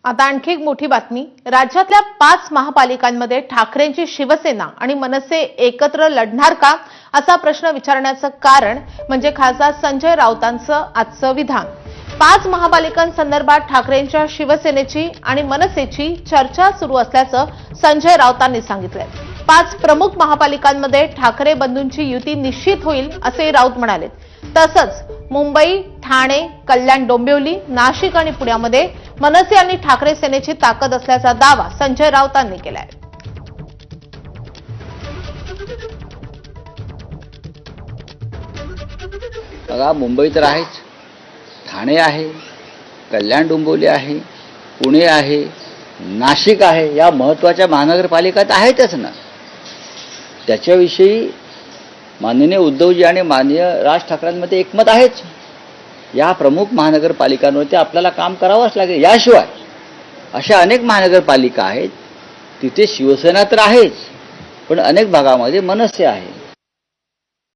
आता आणखी एक मोठी बातमी। राज्यातल्या 5 महापालिकांमध्ये ठाकरेंची शिवसेना आणि मनसे एकत्र लढणार का, असा प्रश्न विचारण्याचं कारण म्हणजे खासदार संजय राऊतांचं आजचं विधान। 5 महापालिकांसंदर्भात ठाकरेंच्या शिवसेनेची आणि मनसेची चर्चा सुरू असल्याचं संजय राऊतांनी सांगितलंय। 5 प्रमुख महापालिकांमध्ये ठाकरे बंधूंची युती निश्चित होईल असे राऊत म्हणाले। तसंच मुंबई, ठाणे, कल्याण, डोंबिवली, नाशिक आणि पुण्यामध्ये मनसे आणि ठाकरे सेनेची ताकद असल्याचा दावा संजय राऊतांनी केलाय। बघा, मुंबई तर आहेच, ठाणे आहे, कल्याण डोंबिवली आहे, पुणे आहे, नाशिक आहे, या महत्त्वाच्या महानगरपालिका आहेतच ना। त्याच्याविषयी माननीय उद्धवजी आणि माननीय राज ठाकरेंमध्ये एकमत आहेच। या प्रमुख महानगरपालिकांवरती आपल्याला काम करावंच लागेल। याशिवाय अशा अनेक महानगरपालिका आहेत, तिथे शिवसेना तर आहेच, पण अनेक भागामध्ये मनसे आहे।